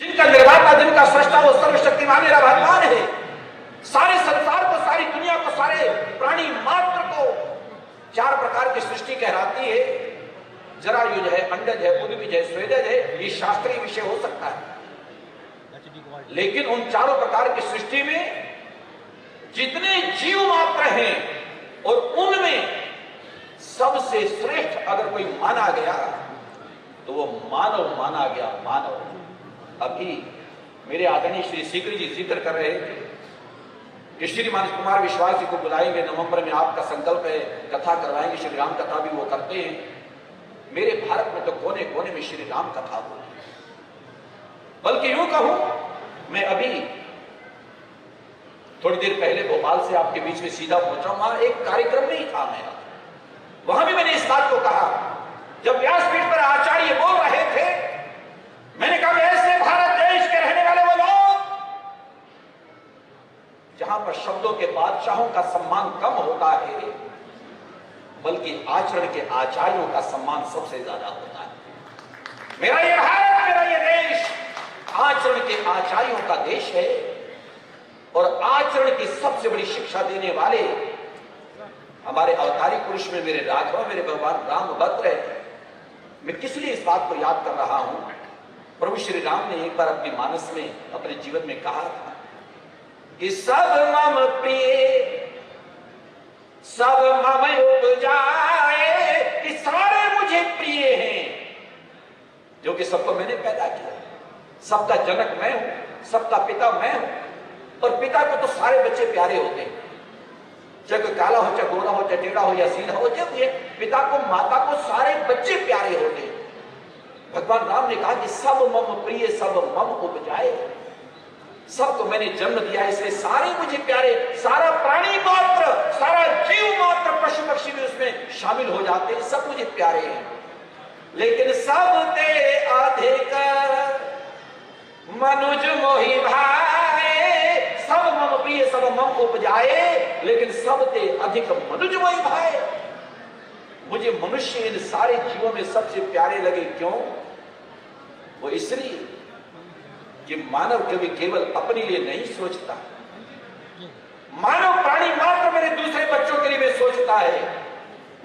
जिनका निर्माता, जिनका सृष्टा वो सर्वशक्तिमान मेरा भगवान है। सारे संसार को, सारी दुनिया को, सारे प्राणी मात्र को 4 प्रकार की सृष्टि कहलाती है। जरायुज है, अंडज है, उद्भिज है, स्वेदज है। ये शास्त्रीय विषय हो सकता है, लेकिन उन चारों प्रकार की सृष्टि में जितने जीव मात्र हैं और उनमें सबसे श्रेष्ठ अगर कोई माना गया तो वो मानव माना गया। मानव। अभी मेरे आदरणीय श्री सीकरी जी जिक्र कर रहे थे कि श्री मानस कुमार विश्वास जी को बुलाएंगे, नवंबर में आपका संकल्प है, कथा करवाएंगे। श्री राम कथा भी वो करते हैं। मेरे भारत में तो कोने कोने में श्री राम कथा होती है। बल्कि यूं कहूं, मैं अभी थोड़ी देर पहले भोपाल से आपके बीच में सीधा पहुंचा। वहां एक कार्यक्रम में ही था मैं, वहां भी मैंने इस बात को कहा। जब व्यासपीठ पर आचार्य बोल रहे थे, मैंने कहा ऐसे भारत देश के रहने वाले वो लोग जहां पर शब्दों के बादशाहों का सम्मान कम होता है, बल्कि आचरण के आचार्यों का सम्मान सबसे ज्यादा होता है। मेरा ये भारत, मेरा ये देश आचरण के आचार्यों का देश है। और आचरण की सबसे बड़ी शिक्षा देने वाले हमारे अवतारी पुरुष में मेरे राघव, मेरे भगवान रामभद्र है। मैं किस लिए इस बात को याद कर रहा हूं? प्रभु श्री राम ने एक बार अपने मानस में, अपने जीवन में कहा था कि सब मम प्रिय, सब मम उपजाए, कि सारे मुझे प्रिय हैं, जो कि सबको मैंने पैदा किया। सबका जनक मैं हूं, सबका पिता मैं हूं। और पिता को तो सारे बच्चे प्यारे होते हैं, चाहे कोई काला हो, चाहे गोरा हो, चाहे टेढ़ा हो या सीधा हो। जब ये पिता को, माता को सारे बच्चे प्यारे होते हैं। भगवान राम ने कहा कि सब मम प्रिय, सब मम उपजाए, सबको मैंने जन्म दिया, इसलिए सारे मुझे प्यारे। सारा प्राणी मात्र, सारा जीव मात्र, पशु पक्षी भी उसमें शामिल हो जाते हैं, सब मुझे प्यारे हैं। लेकिन सब ते अधिक मनुज मोहि भाए, सब मम प्रिय, सब मम उपजाए, लेकिन सब ते अधिक मनुज मोहि भाए। मुझे मनुष्य इन सारे जीवों में सबसे प्यारे लगे। क्यों? वो इसलिए कि मानव कभी केवल अपने लिए नहीं सोचता। मानव प्राणी मात्र मेरे दूसरे बच्चों के लिए भी सोचता है।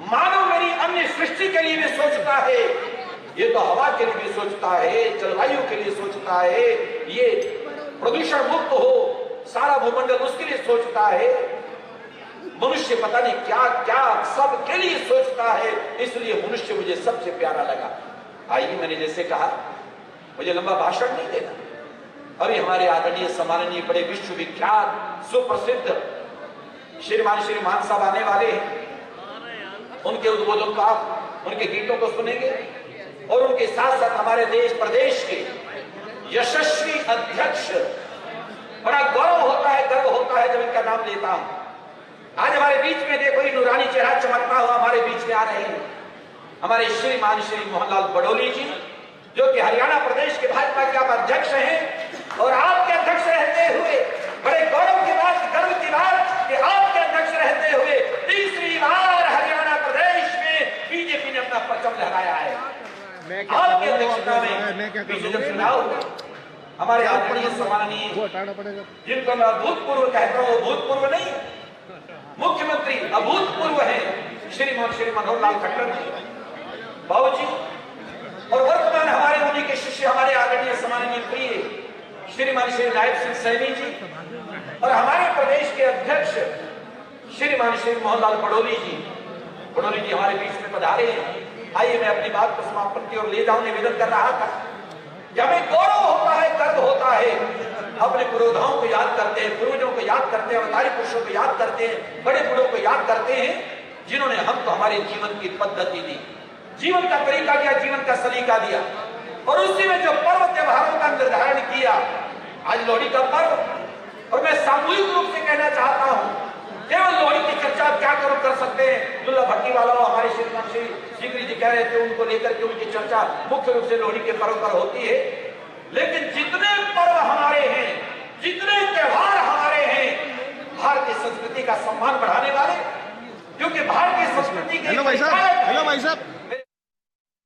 मानव मेरी अन्य सृष्टि के लिए भी सोचता है। ये तो हवा के लिए भी सोचता है, जलवायु के लिए सोचता है, ये प्रदूषण मुक्त हो सारा भूमंडल उसके लिए सोचता है। मनुष्य पता नहीं क्या क्या सब के लिए सोचता है, इसलिए मनुष्य मुझे सबसे प्यारा लगा। आइए, मैंने जैसे कहा, मुझे लंबा भाषण नहीं देना। अभी हमारे आदरणीय सम्माननीय बड़े विश्वविख्यात सुप्रसिद्ध श्रीमान साहब आने वाले हैं। उनके उद्बोधन का, उनके गीतों को सुनेंगे और उनके साथ साथ हमारे देश प्रदेश के यशस्वी अध्यक्ष, बड़ा गौरव होता है, गर्व होता है जब इनका नाम लेता हूं। आज हमारे बीच में देखो, ये नूरानी चेहरा चमकता हुआ हमारे बीच में आ रहे हैं हमारे श्रीमान श्री मोहनलाल बड़ोली जी, जो कि हरियाणा प्रदेश के भाजपा के आप अध्यक्ष हैं। और आपके अध्यक्ष रहते हुए बड़े गौरव की बात, गर्व की बात कि आपके अध्यक्ष रहते हुए तीसरी बार हरियाणा प्रदेश में बीजेपी ने अपना परचम लहराया है। आपकी अध्यक्षता में बीजेपी जब चुनाव हुआ, हमारे आदरणीय सम्माननीय, जिनको मैं अभूतपूर्व कहता हूं, वो भूतपूर्व नहीं, मुख्यमंत्री अभूतपूर्व है, श्री मनोहर लाल खट्टर जी, बाबू जी। और वर्तमान हमारे उन्हीं के शिष्य, हमारे आदरणीय सम्माननीय प्रिय श्रीमान श्री नायब सिंह सैनी जी, और हमारे प्रदेश के अध्यक्ष श्रीमान श्री मोहनलाल बड़ोली जी। बड़ोली जी हमारे बीच में पधारे हैं। आइए, मैं अपनी बात को समापन की ओर ले जाऊं, निवेदन कर रहा था। जब हमें गौरव होता है, गर्व होता है, अपने पुरोधाओं को याद करते हैं, पूर्वजों को याद करते हैं, अवतारी पुरुषों को याद करते हैं, बड़े बूढ़ों को याद करते हैं, जिन्होंने हमको हमारे जीवन की पद्धति दी, जीवन का तरीका दिया, जीवन का सलीका दिया, और उसी में जो पर्व त्योहारों का निर्धारण किया। आज लोहड़ी का पर्व, और मैं सामूहिक रूप से कहना चाहता हूं, केवल लोहड़ी की चर्चा क्या कर सकते हैं? दुल्ला भट्टी वाला हमारे श्रीमान श्री सीकरी जी कह रहे थे, उनको लेकर के उनकी चर्चा मुख्य रूप से लोहड़ी के पर्व पर होती है। लेकिन जितने पर्व हमारे हैं, जितने त्योहार हमारे हैं, भारतीय संस्कृति का सम्मान बढ़ाने वाले, क्योंकि भारतीय संस्कृति के हेलो भाई साहब